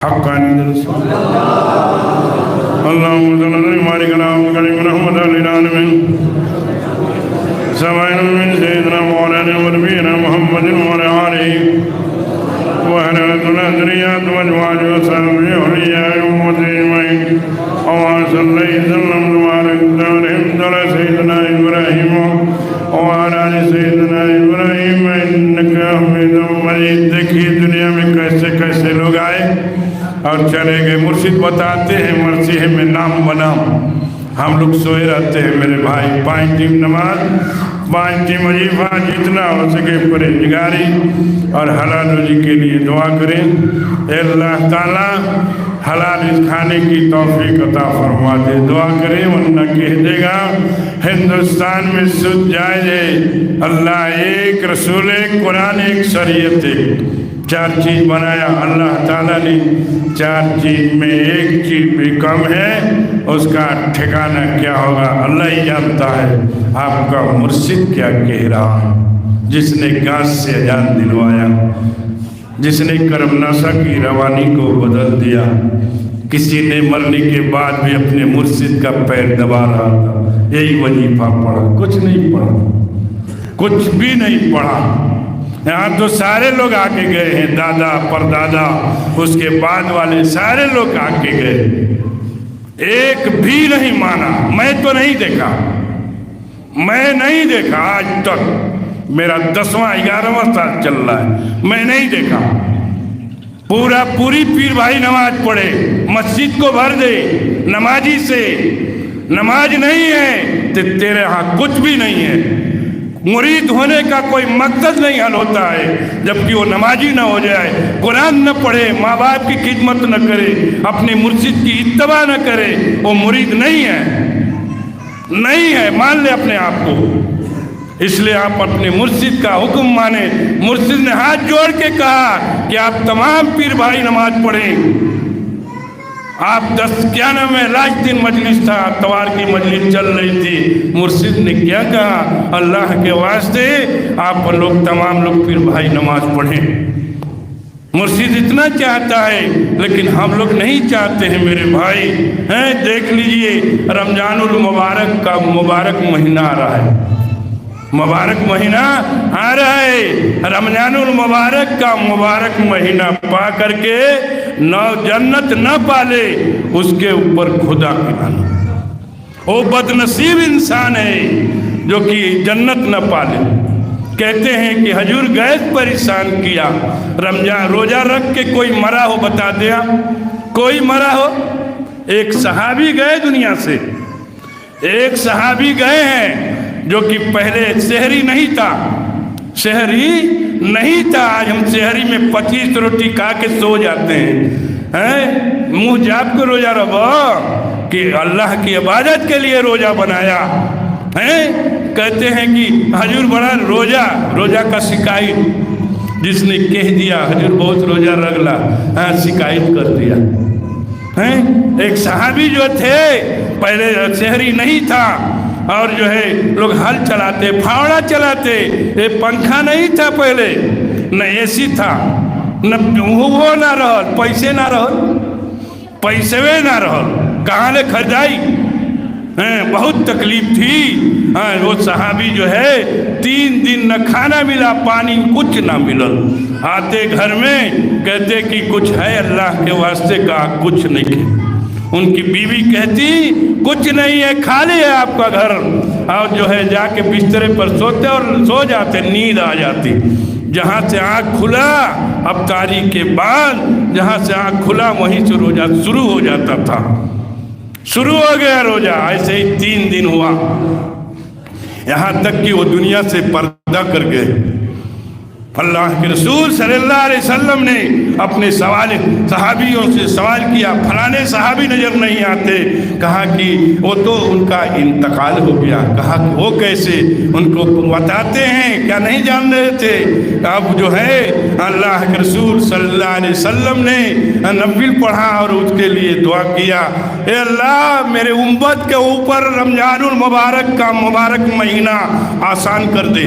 حقانی رسول اللهم صل على مالك العالم كريم رحمة للعالمين سمعنا من سيدنا مولانا ونبينا محمد وعلى آله وأهل ذريات وأزواجه وصحبه وأولياء أمته أجمعين اللهم صل وسلم وبارك على سيدنا إبراهيم وعلى آل سيدنا إبراهيم إنك حميد مجيد. دیکھیے دنیا میں کیسے کیسے لوگ آئے اور چلے گئے. مرشد بتاتے ہیں مرثیے میں نام بنام ہم لوگ سوئے رہتے ہیں میرے بھائی. 5 ٹائم نماز 5 ٹائم وظیفہ جتنا ہو سکے پرہیزگاری اور حلال روزی کے لیے دعا کریں. اے اللہ تعالیٰ حلال کھانے کی توفیق عطا فرما دے. دعا کریں ورنہ کہہ دے گا ہندوستان میں سود جائز ہے. اللہ ایک رسول ایک قرآن ایک شریعت ایک 4 چیز بنایا. اللہ تعالیٰ نے 4 چیز میں ایک چیز بھی کم ہے اس کا ٹھکانہ کیا ہوگا اللہ ہی جانتا ہے. آپ کا مرشد کیا کہہ رہا ہے جس نے گاس سے اذان دلوایا, جس نے کرم ناسا کی روانی کو بدل دیا. کسی نے مرنے کے بعد بھی اپنے مرشد کا پیر دبا رہا تھا. یہی وظیفہ پڑھا, کچھ نہیں پڑھا, کچھ بھی نہیں پڑھا. یہاں تو سارے لوگ آگے گئے ہیں, دادا پردادا اس کے بعد والے سارے لوگ آگے گئے. ایک بھی نہیں مانا. میں تو نہیں دیکھا, میں نہیں دیکھا آج تک. میرا 10واں 11واں سال چل رہا ہے, میں نہیں دیکھا. پوری پیر بھائی نماز پڑھے, مسجد کو بھر دے نمازی سے. نماز نہیں ہے تو تیرے ہاں کچھ بھی نہیں ہے. مرید ہونے کا کوئی مقصد نہیں حل ہوتا ہے جبکہ وہ نمازی نہ ہو جائے, قرآن نہ پڑھے, ماں باپ کی خدمت نہ کرے, اپنے مرشد کی اتباع نہ کرے. وہ مرید نہیں ہے, نہیں ہے. مان لے اپنے آپ کو. اس لیے آپ اپنے مرشد کا حکم مانیں. مرشد نے ہاتھ جوڑ کے کہا کہ آپ تمام پیر بھائی نماز پڑھیں. آپ 10 کیا نام ہے لاج دن مجلس تھا, اتوار کی مجلس چل رہی تھی. مرشد نے کیا کہا, اللہ کے واسطے آپ لوگ تمام لوگ پیر بھائی نماز پڑھیں. مرشد اتنا چاہتا ہے لیکن ہم لوگ نہیں چاہتے ہیں میرے بھائی. دیکھ لیجئے رمضان المبارک کا مبارک مہینہ آ رہا ہے. مبارک مہینہ آ رہا ہے. رمضان المبارک کا مبارک مہینہ پا کر کے نہ جنت نہ پالے اس کے اوپر خدا کی لعنت. وہ بدنصیب انسان ہے جو کہ جنت نہ پالے. کہتے ہیں کہ حضور گئے پریشان کیا. رمضان روزہ رکھ کے کوئی مرا ہو بتا دیا, کوئی مرا ہو. ایک صحابی گئے دنیا سے, ایک صحابی گئے ہیں جو کہ پہلے سحری نہیں تھا, سحری نہیں تھا. آج ہم سحری میں 25 روٹی کھا کے سو جاتے ہیں. منہ جاپ کے روزہ رکھو کہ اللہ کی عبادت کے لیے روزہ بنایا ہے. کہتے ہیں کہ حضور بڑا روزہ کا شکایت جس نے کہہ دیا حضور بہت روزہ رکھ لا, شکایت کر دیا. ایک صحابی جو تھے پہلے سحری نہیں تھا اور جو ہے لوگ ہل چلاتے, پھاوڑا چلاتے. پنکھا نہیں تھا پہلے, نہ اے سی تھا, نہ وہ نہ رہل, پیسے نہ رہل, پیسے نہ رہل, کہاں لے خریدائی. بہت تکلیف تھی. وہ صحابی جو ہے 3 دن نہ کھانا ملا, پانی کچھ نہ ملل. آتے گھر میں کہتے کہ کچھ ہے اللہ کے واسطے, کہا کچھ نہیں. ان کی بیوی کہتی کچھ نہیں ہے, خالی ہے آپ کا گھر. اور جو ہے جا کے بسترے پر سوتے اور سو جاتے, نیند آ جاتی. جہاں سے آنکھ کھلا افطاری کے بعد, جہاں سے آنکھ کھلا وہیں سے روزہ شروع ہو جاتا تھا. شروع ہو گیا روزہ. ایسے ہی 3 دن ہوا, یہاں تک کہ وہ دنیا سے پردہ کر گئے. اللہ کے رسول صلی اللہ علیہ وسلم نے اپنے صحابیوں سے سوال کیا, فلانے صحابی نظر نہیں آتے. کہا کہ وہ تو ان کا انتقال ہو گیا. کہا کہ وہ کیسے, ان کو بتاتے ہیں کیا نہیں جان رہے تھے. اب جو ہے اللہ کے رسول صلی اللہ علیہ وسلم نے نفل پڑھا اور اس کے لیے دعا کیا, اے اللہ میرے امت کے اوپر رمضان المبارک کا مبارک مہینہ آسان کر دے.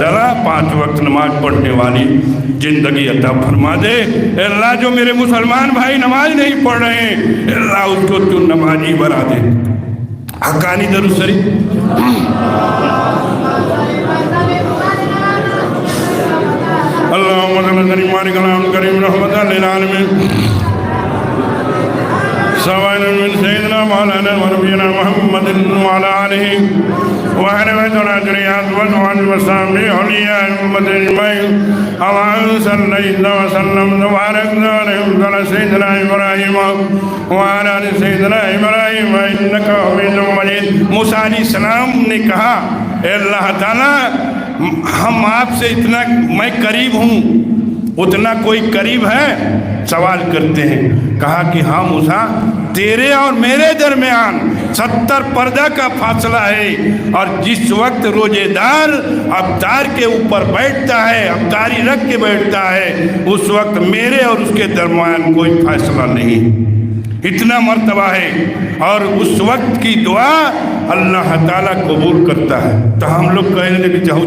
تعالیٰ 5 وقت نماز پڑھنے والی زندگی عطا فرما دے۔ اے اللہ جو میرے مسلمان بھائی نماز نہیں پڑھ رہے ہیں، اے اللہ اس کو تو نمازی بنا دے۔ حقانی درود شریف۔ اللہم صلی اللہ علیہ وسلم کریم رحمت للعالمین سوائن من سیدنا مولانا ونبینا محمد وعلا علیہ وآلہ وسلم وعلى وصحبه اولیاء امت اجمعین اللہم صلی اللہ وسلم وبارک علی سیدنا ابراہیم وعلى آل سیدنا ابراہیم انک حمید مجید۔ موسیٰ علیہ السلام نے کہا اے اللہ تعالیٰ ہم آپ سے اتنا میں قریب ہوں، اتنا کوئی قریب ہے؟ سوال کرتے ہیں۔ کہا کہ ہاں موسیٰ، تیرے اور میرے درمیان 70 پردہ کا فاصلہ ہے، اور جس وقت روزے دار افطار کے اوپر بیٹھتا ہے، افطاری رکھ کے بیٹھتا ہے، اس وقت میرے اور اس کے درمیان کوئی فاصلہ نہیں، اتنا مرتبہ ہے۔ اور اس وقت کی دعا اللہ تعالیٰ قبول کرتا ہے۔ تو ہم لوگ کہنے لگے چاہو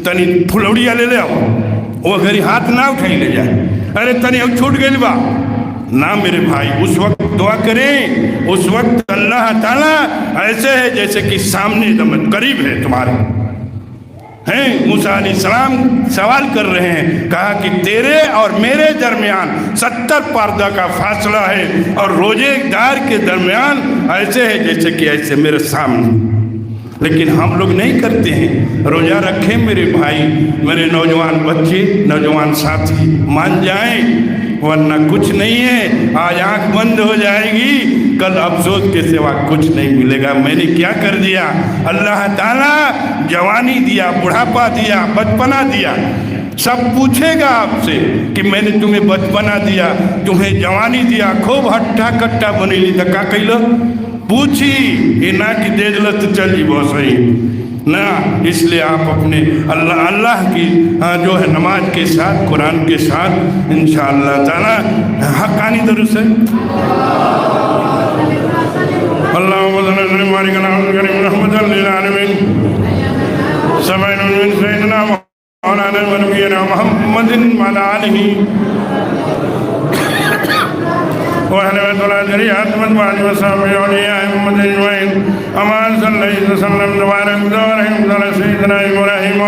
تنی پھلوڑیا لے لے آؤ، وہ گھری ہاتھ نہ اٹھائی لے جائے، ارے تنی اب چھوٹ گئی با نہ میرے بھائی، اس وقت دعا کریں، اس وقت اللہ تعالیٰ ایسے ہے جیسے کہ سامنے دم قریب ہے تمہارے ہیں۔ موسیٰ علیہ السلام سوال کر رہے ہیں، کہا کہ تیرے اور میرے درمیان 70 پردہ کا فاصلہ ہے، اور روزے دار کے درمیان ایسے ہے جیسے کہ ایسے میرے سامنے۔ لیکن ہم لوگ نہیں کرتے ہیں۔ روزہ رکھیں میرے بھائی، میرے نوجوان بچے، نوجوان ساتھی، مان جائیں، ورنہ کچھ نہیں ہے۔ آج آنکھ بند ہو جائے گی، کل افسوس کے سوا کچھ نہیں ملے گا۔ میں نے کیا کر دیا؟ اللہ تعالیٰ جوانی دیا، بڑھاپا دیا، بچپنا دیا، سب پوچھے گا آپ سے کہ میں نے تمہیں بچپنا دیا، تمہیں جوانی دیا، خوب ہٹا کٹا بنے لی دکا کئیلو پوچھی یہ نہ کہ دے دلت چل جی بہت صحیح نہ۔ اس لیے آپ اپنے اللہ کی جو ہے نماز کے ساتھ، قرآن کے ساتھ انشاءاللہ تعالی حقانی درود سے اللہم صلی اللہ علیہ رحمت للعالمین سبعین من سیدنا مولانا ونبینا محمد وعلی آلہ وَأَهْلَ وَالْجَرِيَاتِ وَالْوَالِ وَصَحْبِهِ أَوْلِيَاءِ أُمَّةِ أَجْمَعِينَ أَمَّا صَلَّى اللَّهُ وَسَلَّمَ وَبَارَكَ عَلَى سَيِّدِنَا إِبْرَاهِيمَ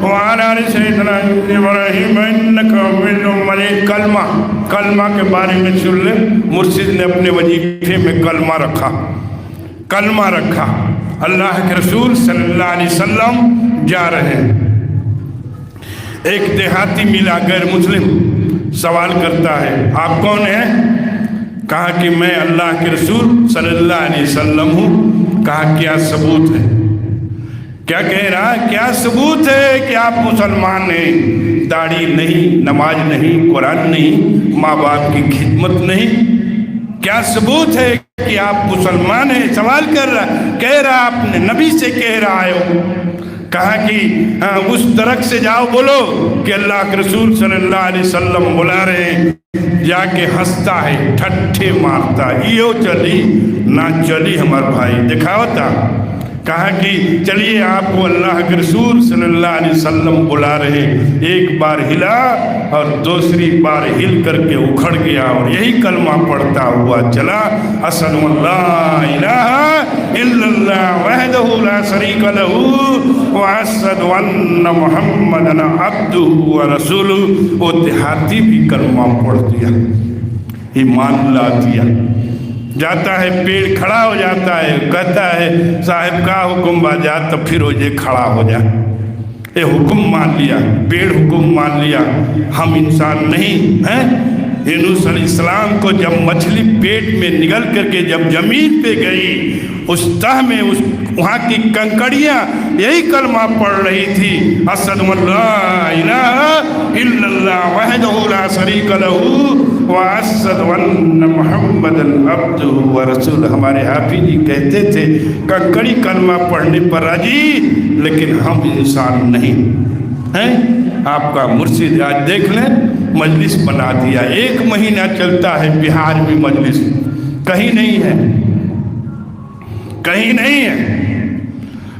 وَعَلَى آلِ سَيِّدِنَا إِبْرَاهِيمَ إِنَّكَ حَمِيدٌ مَجِيدٌ۔ کلمہ کے بارے میں سن لیں، مرشد نے اپنے وظیفے میں کلمہ رکھا۔ اللہ کے رسول صلی اللہ علیہ وسلم جا رہے ہیں، ایک دیہاتی ملا غیر مسلم، سوال کرتا ہے آپ کون ہیں؟ کہا کہ میں اللہ کے رسول صلی اللہ علیہ وسلم ہوں۔ کہا کیا ثبوت ہے؟ کیا کہہ رہا ہے؟ کیا ثبوت ہے کہ آپ مسلمان ہیں؟ داڑھی نہیں، نماز نہیں، قرآن نہیں، ماں باپ کی خدمت نہیں، کیا ثبوت ہے کہ آپ مسلمان ہیں؟ سوال کر رہا، کہہ رہا آپ نے نبی سے کہہ رہا ہے۔ کہا کہ اس درخت سے جاؤ، بولو کہ اللہ کے رسول صلی اللہ علیہ وسلم بلا رہے ہیں۔ جا کے ہنستا ہے، ٹھٹھے مارتا، یہ چلی نہ چلی ہمار بھائی دکھاوتا۔ کہا کہ چلیے آپ کو اللہ کے رسول صلی اللہ علیہ وسلم بلا رہے۔ ایک بار ہلا اور دوسری بار ہل کر کے اکھڑ گیا اور یہی کلمہ پڑھتا ہوا چلا، اشہد ان لا الہ الا اللہ وحدہ لا شریک لہ واشہد ان محمدا عبدہ ورسولہ۔ وہ دیہاتی بھی کلمہ پڑھ دیا، ایمان لا دیا۔ جاتا ہے پیڑ کھڑا ہو جاتا ہے، کہتا ہے صاحب کا حکم با جا تو پھر ہو جے کھڑا ہو جا۔ اے حکم مان لیا، پیڑ حکم مان لیا، ہم انسان نہیں ہیں۔ یونس علیہ السلام کو جب مچھلی پیٹ میں نگل کر کے جب زمین پہ گئی، اس تہ میں وہاں کی کنکڑیاں یہی کلمہ پڑھ رہی تھی، اشہد ان لا الہ الا اللہ وحدہ لا شریک لہ واشہد ان محمدا عبدہ ورسولہ۔ ہمارے حافظ جی کہتے تھے کنکڑی کلمہ پڑھنے پر راضی، لیکن ہم انسان نہیں ہیں۔ آپ کا مرشد آج دیکھ لیں مجلس بنا دیا، 1 مہینہ چلتا ہے بہار میں مجلس، کہیں نہیں ہے، کہیں نہیں ہے۔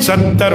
70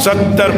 70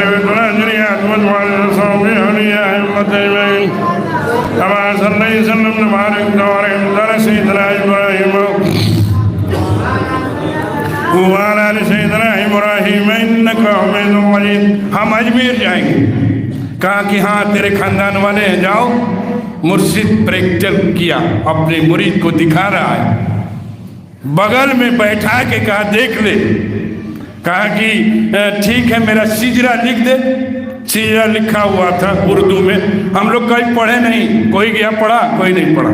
وأهل الذريات والصحب أولياء المتقين كما صليت وسلم وبارك ورحمت على سيدنا إبراهيم وعلى آل سيدنا إبراهيم إنك حميد مجيد. ہم اجمیر جائیں گے. کہا کہ ہاں تیرے خاندان والے ہیں, جاؤ. مرشد پریکٹل کیا, اپنے مرید کو دکھا رہا ہے, بغل میں بیٹھا کے کہا دیکھ لے. کہا کہ ٹھیک ہے میرا سجرہ لکھ دے. سجرہ لکھا ہوا تھا اردو میں, ہم لوگ کہیں پڑھے نہیں, کوئی گیا پڑھا, کوئی نہیں پڑھا,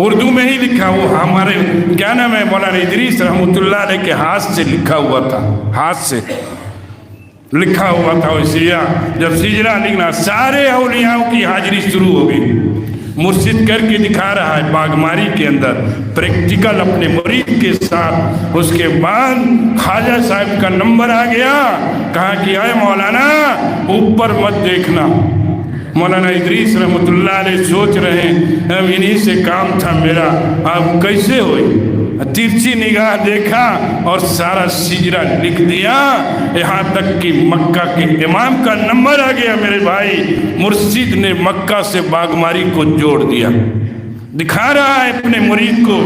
اردو میں ہی لکھا. وہ ہمارے کیا نام ہے مولانا ادریس رحمۃ اللہ علیہ کے ہاتھ سے لکھا ہوا تھا, ہاتھ سے لکھا ہوا تھا وہ سجرہ. جب سجرہ لکھنا سارے اولیاء کی حاضری شروع ہو گئی. مرشد کر کے دکھا رہا ہے باغماری کے اندر پریکٹیکل اپنے مرید کے ساتھ. اس کے بعد خواجہ صاحب کا نمبر آ گیا. کہا کہ اے مولانا اوپر مت دیکھنا. مولانا ادریس رحمۃ اللہ علیہ سوچ رہے ہیں اب انہی سے کام تھا میرا, اب کیسے ہوئی. ترچھی نگاہ دیکھا اور سارا سجرہ لکھ دیا, یہاں تک کہ مکہ کے امام کا نمبر آ گیا. میرے بھائی مرشد نے مکہ سے باغماری کو جوڑ دیا, دکھا رہا ہے اپنے مرید کو.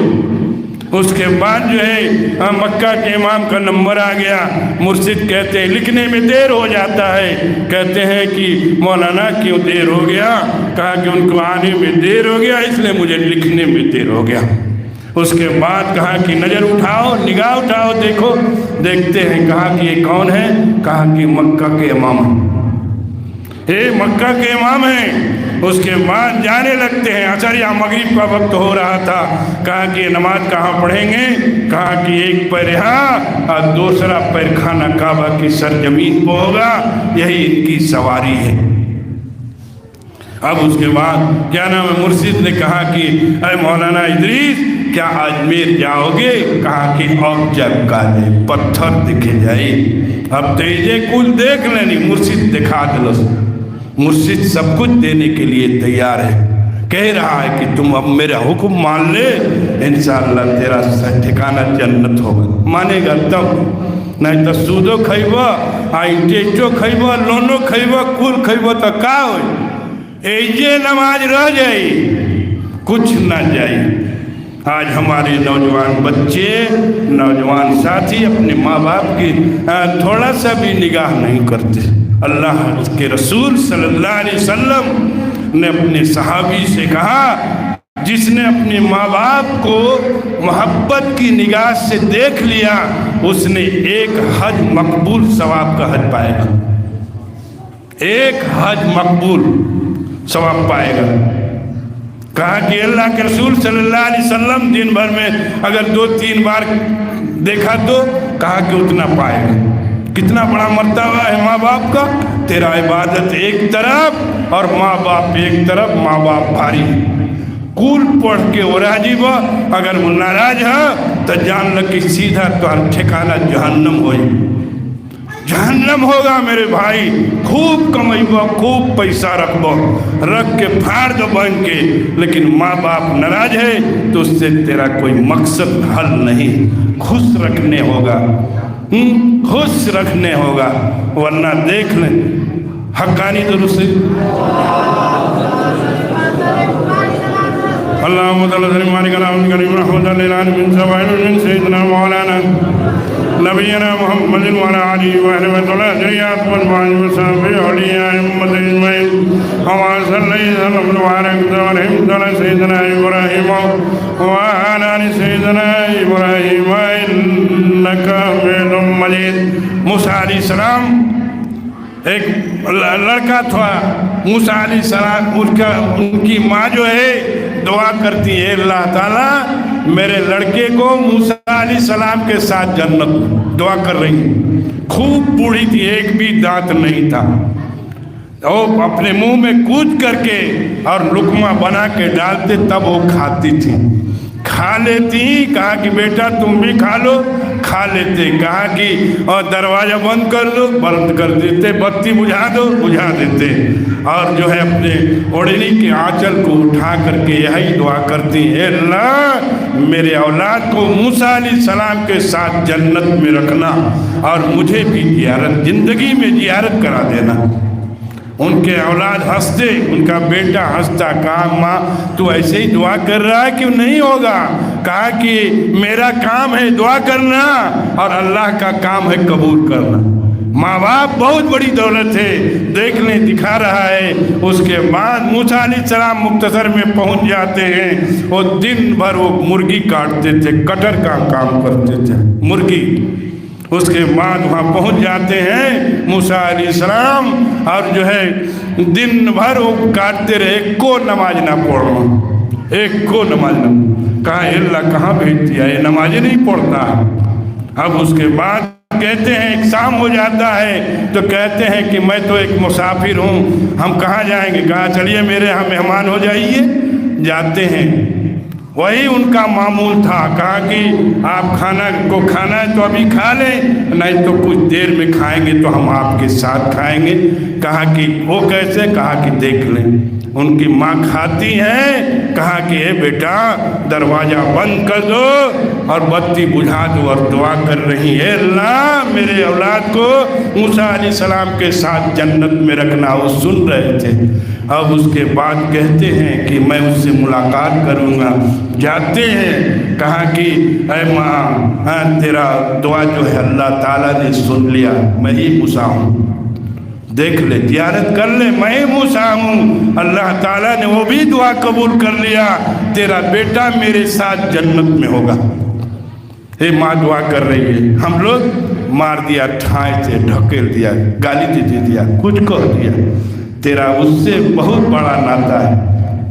اس کے بعد جو ہے مکہ کے امام کا نمبر آ گیا. مرشد کہتے ہیں لکھنے میں دیر ہو جاتا ہے. کہتے ہیں کہ مولانا کیوں دیر ہو گیا. کہا کہ ان کو آنے میں دیر ہو گیا اس لیے مجھے لکھنے میں دیر ہو گیا. اس کے بعد کہا کہ نظر اٹھاؤ, نگاہ اٹھاؤ, دیکھو. دیکھتے ہیں, کہا کہ یہ کون ہے. کہا کہ مکہ کے امام ہیں, یہ مکہ کے امام ہیں. اس کے بعد جانے لگتے ہیں. اچھا یا مغرب کا وقت ہو رہا تھا. کہا کہ نماز کہاں پڑھیں گے. کہا کہ ایک پیر یہاں اور دوسرا پیر خانہ کعبہ کی سرزمین پہ ہوگا, یہی ان کی سواری ہے. اب اس کے بعد کیا نام ہے مرشد نے کہا کہ اے مولانا ادریس کیا اجمیر جاؤ گے. کہا کہ اب جب کالے پتھر دکھے جائے, اب تیجے کل دیکھ لینی. مرشد دکھا دلس. مرشد سب کچھ دینے کے لیے تیار ہے. کہہ رہا ہے کہ تم اب میرا حکم مان لے, انشاءاللہ تیرا ٹھکانہ جنت ہوگا. مانے گا تب, نہیں تو سودو کھائیبا, ٹیچو کھائیبا, لونو کھائیبا, کل کھائیبا تو کا ہوئی. ایجے نماز رہ جائے, کچھ نہ جائے. آج ہمارے نوجوان بچے, نوجوان ساتھی اپنے ماں باپ کی تھوڑا سا بھی نگاہ نہیں کرتے. اللہ کے رسول صلی اللہ علیہ وسلم نے اپنے صحابی سے کہا جس نے اپنے ماں باپ کو محبت کی نگاہ سے دیکھ لیا اس نے ایک حج مقبول ثواب کا حج پائے گا. ایک حج مقبول ثواب پائے گا. کہا کہ اللہ کے رسول صلی اللہ علیہ وسلم دن بھر میں اگر 2-3 بار دیکھا تو کہا کہ اتنا پائے گا. کتنا بڑا مرتبہ ہے ماں باپ کا. تیرا عبادت ایک طرف اور ماں باپ ایک طرف. ماں باپ بھاری کول پڑھ کے وہ راضی با, اگر وہ ناراض ہے تو جان لگ کہ سیدھا تو ٹھکانہ جہنم ہوئی, جہنم ہوگا. میرے بھائی خوب کمائیبا, خوب پیسہ رکھبا, رکھ کے پھاڑ دو بن کے, لیکن ماں باپ ناراض ہے تو اس سے تیرا کوئی مقصد حل نہیں. خوش رکھنے ہوگا, خوش رکھنے ہوگا, ورنہ دیکھ لیں حقانی درست. اللہم صلی اللہ علیہ وسلم رحمت للعالمین من سیدنا مولانا نبینا محمد وعلی آلہ وصحبہ ذریات والصحابہ اولیاء امت اجمعین. کما صلیت وسلمت وبارکت ورحمت علی سیدنا ابراہیم وعلی آل سیدنا ابراہیم انک حمید مجید. موسیٰ علیہ السلام ایک لڑکا تھا. موسیٰ علیہ السلام ان کی ماں جو ہے دعا کرتی ہے اللہ تعالیٰ میرے لڑکے کو موسیٰ علیہ السلام کے ساتھ جنت. دعا کر رہی, خوب بوڑھی تھی, ایک بھی دانت نہیں تھا. وہ اپنے منہ میں کود کر کے اور لقمہ بنا کے ڈالتے تب وہ کھاتی تھی, کھا لیتی. کہا کہ بیٹا تم بھی کھا لو. کھا لیتے. کہا کہ اور دروازہ بند کر دو, بند کر دیتے. بتی بجھا دو, بجھا دیتے. اور جو ہے اپنے اوڑھنی کے آنچل کو اٹھا کر کے یہی دعا کرتی, اے اللہ میرے اولاد کو موسیٰ علیہ السلام کے ساتھ جنت میں رکھنا اور مجھے بھی زیارت, زندگی میں زیارت کرا دینا. ان کے اولاد ہنستے, ان کا بیٹا ہنستا. کہا ماں تو ایسے ہی دعا کر رہا ہے کہ نہیں ہوگا؟ کہا کہ میرا کام ہے دعا کرنا اور اللہ کا کام ہے قبول کرنا. ماں باپ بہت بڑی دولت ہے, دیکھ لیں دکھا رہا ہے. اس کے بعد موسیٰ علیہ السلام مختصر میں پہنچ جاتے ہیں. وہ دن بھر وہ مرغی کاٹتے تھے, کٹر کا کام کرتے تھے, مرغی. اس کے بعد وہاں پہنچ جاتے ہیں موسیٰ علیہ السلام, اور جو ہے دن بھر وہ کاٹتے رہے, ایک کو نماز نہ پڑھنا, ایک کو نماز نہ. کہا اے اللہ کہاں بھیج دیا, یہ نماز نہیں پڑھتا. اب اس کے بعد کہتے ہیں ایک شام ہو جاتا ہے تو کہتے ہیں کہ میں تو ایک مسافر ہوں, ہم کہاں جائیں گے؟ کہا چلیے میرے یہاں مہمان ہو جائیے. جاتے ہیں, وہی ان کا معمول تھا. کہا کہ آپ کھانا ہے تو ابھی کھا لیں, نہیں تو کچھ دیر میں کھائیں گے تو ہم آپ کے ساتھ کھائیں گے. کہا کہ وہ کیسے؟ کہا کہ دیکھ لیں. ان کی ماں کھاتی ہیں. کہا کہ اے بیٹا دروازہ بند کر دو اور بتی بجھا دو, اور دعا کر رہی ہے اللہ میرے اولاد کو موسیٰ علیہ السلام کے ساتھ جنت میں رکھنا. وہ سن رہے تھے. اب اس کے بعد کہتے ہیں کہ میں اس سے ملاقات کروں گا. جاتے ہیں. کہا کہ اے ماں تیرا دعا جو ہے اللہ تعالیٰ نے سن لیا, میں ہی موسیٰ ہوں, دیکھ لے زیارت کر لے, میں موسیٰ ہوں. اللہ تعالیٰ نے وہ بھی دعا قبول کر لیا, تیرا بیٹا میرے ساتھ جنت میں ہوگا. اے ماں دعا کر رہی ہے. ہم لوگ مار دیا, ٹھائے سے ڈھکیل دیا, گالی دے دیا, کچھ کر دیا. تیرا اس سے بہت بڑا ناتا ہے.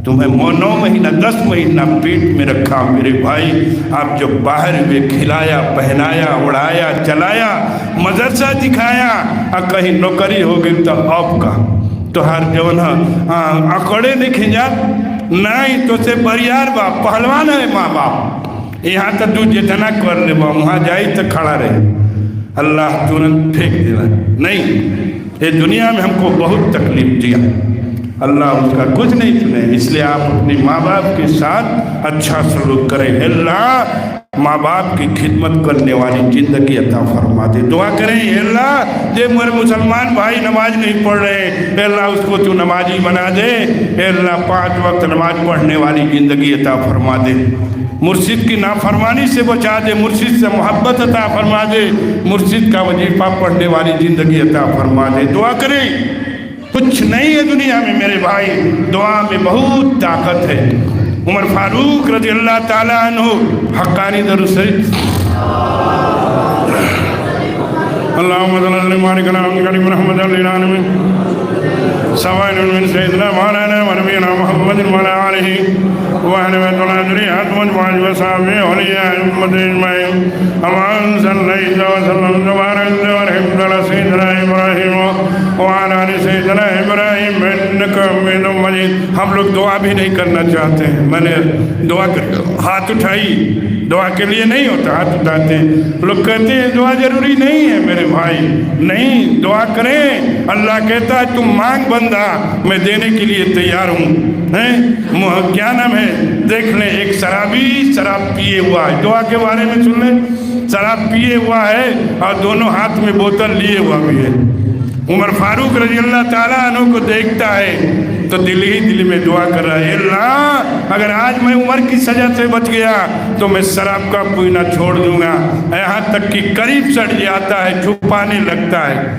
تمہیں 9 مہینہ 10 مہینہ پیٹ میں رکھا میرے بھائی. آپ جو باہر ہوئے, کھلایا پہنایا اڑایا چلایا, مدرسہ دکھایا, اور کہیں نوکری ہو گئی تو آپ کا تو ہر جو نا اکڑے نہیں کھنجات نہیں تو سے بریار باپ پہلوان ہے ماں باپ. یہاں تو تو جتنا کر لے با وہاں جائی تو کھڑا رہے. اللہ ترنت پھینک دینا نہیں. یہ دنیا میں ہم کو بہت تکلیف دیا, اللہ اس کا کچھ نہیں سنے. اس لیے آپ اپنی ماں باپ کے ساتھ اچھا سلوک کریں. اللہ ماں باپ کی خدمت کرنے والی زندگی عطا فرما دے. دعا کریں اے اللہ جو میرے مسلمان بھائی نماز نہیں پڑھ رہے, اے اللہ اس کو تو نمازی بنا دے. اے اللہ 5 وقت نماز پڑھنے والی زندگی عطا فرما دے. مرشد کی نافرمانی سے بچا دے, مرشد سے محبت عطا فرما دے, مرشد کا وظیفہ پڑھنے والی زندگی عطا فرما دے. دعا کریں. کچھ نہیں ہے دنیا میں میرے بھائی, دعا میں بہت طاقت ہے. عمر فاروق رضی اللہ تعالیٰ عنہ حقانی درود شریف. اللہم صلی اللہ علیہ وسلم محمد علیہ العالمین سوائن من سیدنا مولانا ونبینا محمد وعلی آلہ وأهل بيت الأجريات والمعج وصحبه أولياء أمة أجمعين. أما صليت وسلمت وباركت ورحمت على سيدنا إبراهيم وعلى آل سيدنا إبراهيم إنك حميد مجيد. ہم لوگ دعا بھی نہیں کرنا چاہتے ہیں. میں نے دعا کر ہاتھ اٹھائی, دعا کے لیے نہیں ہوتا, ہاتھ اٹھاتے ہیں. لوگ کہتے ہیں دعا ضروری نہیں ہے میرے بھائی. نہیں, دعا کریں. اللہ کہتا ہے تم مانگ بندہ, میں دینے کے لیے تیار ہوں. کیا نام ہے, دیکھ لیں ایک شرابی شراب پیے ہوا ہے, دعا کے بارے میں سن لیں. شراب پیے ہوا ہے اور دونوں ہاتھ میں بوتل لیے ہوا بھی ہے. عمر فاروق رضی اللہ تعالیٰ عنہ کو دیکھتا ہے تو دل ہی دل میں دعا کر رہا ہے, اللہ اگر آج میں عمر کی سزا سے بچ گیا تو میں شراب کا پینا چھوڑ دوں گا. یہاں تک کہ قریب سٹ جاتا ہے, چھپانے لگتا ہے.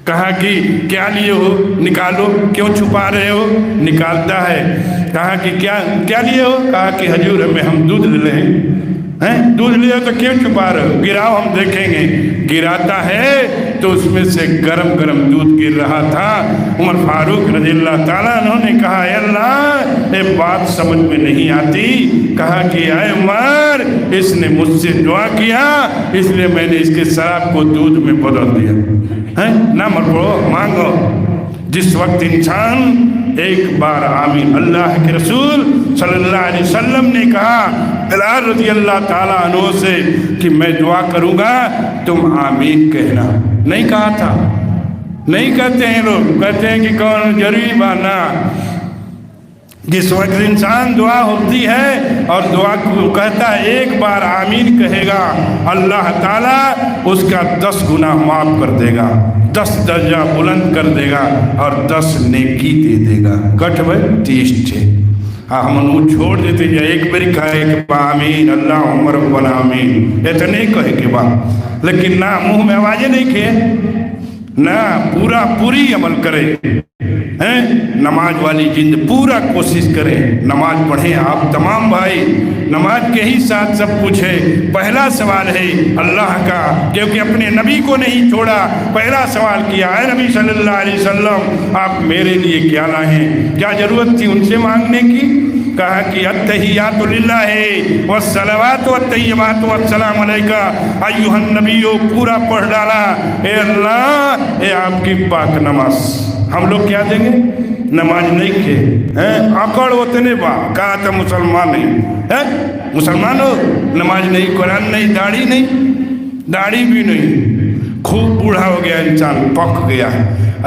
کہا کہ کیا لیے ہو, نکالو. کیوں چھپا رہے ہو؟ نکالتا ہے. کہا کہ کیا لیے ہو؟ کہا کہ حضور میں ہم دودھ لے لیں. دودھ لیا تو کیوں چھپا رہے ہو؟ گراؤ ہم دیکھیں گے. گراتا ہے تو اس میں سے گرم گرم دودھ گر رہا تھا. عمر فاروق رضی اللہ تعالیٰ انہوں نے کہا اے اللہ یہ بات سمجھ میں نہیں آتی. کہا کہ اے عمر اس نے مجھ سے دعا کیا اس لیے میں نے اس کے شراب کو دودھ میں بدل دیا. نہ مرو, مانگو. جس وقت انسان ایک بار آمین اللہ کے رسول صلی اللہ علیہ وسلم نے کہا بلال رضی اللہ تعالیٰ عنہ سے کہ میں دعا کروں گا تم آمین کہنا. نہیں کہا تھا. نہیں کہتے ہیں لوگ، کہتے ہیں کہ کون ضروری بانا. جس وقت انسان دعا ہوتی ہے اور دعا کو کہتا ہے ایک بار آمین کہے گا، اللہ تعالیٰ اس کا 10 گناہ معاف کر دے گا، 10 درجہ بلند کر دے گا اور 10 نیکی دے دے گا. کٹ بھائی 30 تھے. ہم انہوں چھوڑ دیتے یا ایک بری کہے کہ آمین اللہ عمر ربنا آمین اتنے کہے کے بعد، لیکن نہ منہ میں آوازیں نہیں کھے، نہ پوری عمل کرے. نماز والی جند پورا کوشش کریں، نماز پڑھیں. آپ تمام بھائی نماز کے ہی ساتھ سب کچھ ہے. پہلا سوال ہے اللہ کا، کیونکہ اپنے نبی کو نہیں چھوڑا. پہلا سوال کیا ہے نبی صلی اللہ علیہ وسلم آپ میرے لیے کیا لائیں؟ کیا ضرورت تھی ان سے مانگنے کی؟ کہا کہ التحیات للہ والصلوات والطیبات والسلام علیکہ ایھا النبی. پورا پڑھ ڈالا. اے اللہ اے آپ کی پاک نماز. ہم لوگ کیا دیں گے؟ نماز نہیں کھے اکڑ اتنے با کہا تھا مسلمان نہیں. مسلمان ہو نماز نہیں، قرآن نہیں، داڑھی نہیں، داڑھی بھی نہیں. خوب بوڑھا ہو گیا انسان، پک گیا.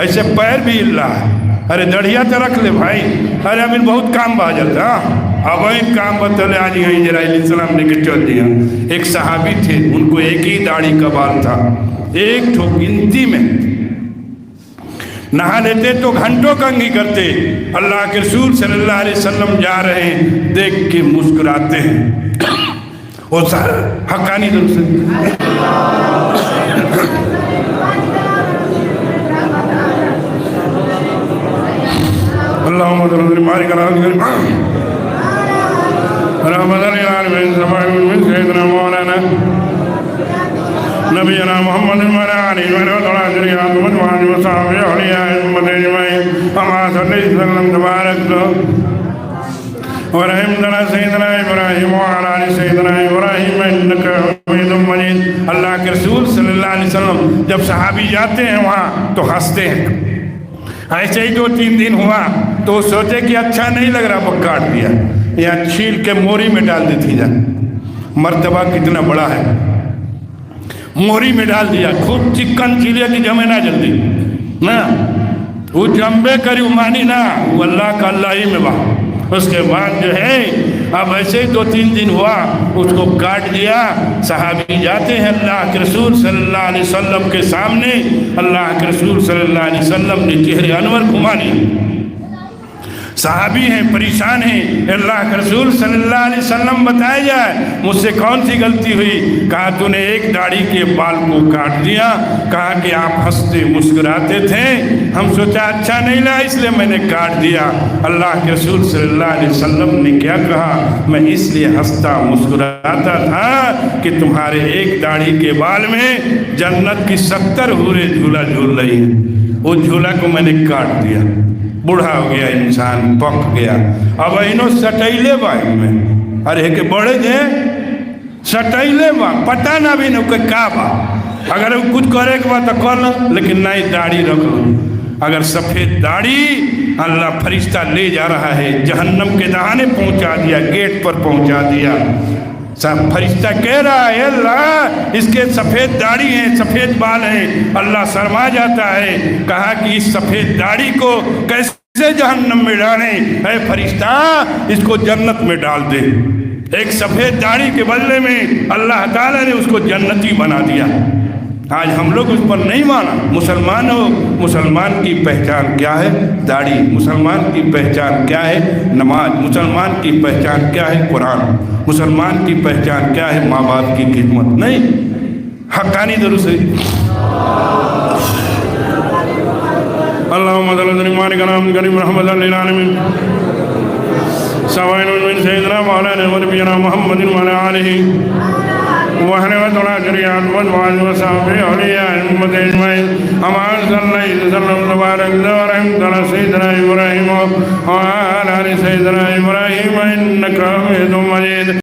ایسے پیر بھی اللہ ہے. ارے دڑھیا تو رکھ لے بھائی. ارے ابھی بہت کام با جاتا. اب ایک کام بتلے آج یہیں جرائیل علیہ السلام لے کے چل دیا. ایک صحابی تھے، ان کو ایک ہی داڑھی کا بال تھا، ایک ٹھو گنتی میں. نہا لیتے تو گھنٹوں کنگھی کرتے. اللہ کے رسول صلی اللہ علیہ وسلم جا رہے ہیں، دیکھ کے مسکراتے ہیں. وہ حقانی دل سے اللہم صل علی مالک العالمین رحمت العالمین سبحان سیدنا مولانا نبینا محمد وعلی آلہ وصحبہ اجمعین وصحبہ اولیاء امت اجمعین اما صلی وسلم تبارک ورحمتنا سیدنا ابراہیم وعلی آل سیدنا ابراہیم انکا حمید مجید. اللہ کے رسول صلی اللہ علیہ وسلم جب صحابی جاتے ہیں وہاں تو ہنستے ہیں. ایسے ہی 2-3 دن ہوا تو سوچے کہ اچھا نہیں لگ رہا، وہ کاٹ دیا یا چھیل کے موری میں ڈال دیتی جا. مرتبہ کتنا بڑا ہے. موری میں ڈال دیا، خوب چکن چیلے کی جمع نہ جلدی نا، وہ جمبے کری مانی نا، وہ اللہ کا اللہ ہی میں باہر. اس کے بعد جو ہے اب ایسے ہی 2-3 دن ہوا اس کو کاٹ دیا. صحابی جاتے ہیں اللہ کے رسول صلی اللہ علیہ وسلم کے سامنے. اللہ کے رسول صلی اللہ علیہ وسلم نے چہرے انور گھما لیے. صحابی ہیں، پریشان ہیں. اللہ کے رسول صلی اللہ علیہ وسلم بتایا جائے مجھ سے کون سی غلطی ہوئی؟ کہا تو نے ایک داڑھی کے بال کو کاٹ دیا. کہا کہ آپ ہنستے مسکراتے تھے، ہم سوچا اچھا نہیں لگا اس لیے میں نے کاٹ دیا. اللہ کے رسول صلی اللہ علیہ وسلم نے کیا کہا؟ میں اس لیے ہنستا مسکراتا تھا کہ تمہارے ایک داڑھی کے بال میں جنت کی 70 حوریں جھولا جھول رہی ہیں. وہ جھولا کو میں نے کاٹ دیا. بوڑھا ہو گیا انسان، پک گیا. اب انہوں سٹائلے با میں ارے کہ بڑے جے سٹائلے با پتہ نہ بھی نہ کیا با. اگر کچھ کرے کے بعد تو کر لو، لیکن نہیں داڑھی رکھ لو. اگر سفید داڑھی اللہ فرشتہ لے جا رہا ہے، جہنم کے دہانے پہنچا دیا، گیٹ پر پہنچا دیا. فرشتہ کہہ رہا ہے اللہ اس کے سفید داڑھی ہیں، سفید بال ہیں. اللہ شرما جاتا ہے. کہا کہ اس سفید داڑھی کو کیسے جہنم میں ڈالیں؟ اے فرشتہ اس کو جنت میں ڈال دے. ایک سفید داڑھی کے بدلے میں اللہ تعالیٰ نے اس کو جنتی بنا دیا. آج ہم لوگ اس پر نہیں مانا. مسلمان ہو، مسلمان کی پہچان کیا ہے؟ داڑھی. مسلمان کی پہچان کیا ہے؟ نماز. مسلمان کی پہچان کیا ہے؟ قرآن. مسلمان کی پہچان کیا ہے؟ ماں باپ کی خدمت. نہیں حقانی درست ہے. اللہم صل علی مالک الحمد کریم رحمت للعالمین سوائن من سیدنا مولانا و نبینا محمد وعلی آلہ وحرمت اللہ شریعات وجوان وصحابی اولیاء امت اجمعین امان صلی اللہ علیہ وسلم تبارک ورحمت اللہ سیدنا ابراہیم وعلا علی سیدنا ابراہیم انکا حمید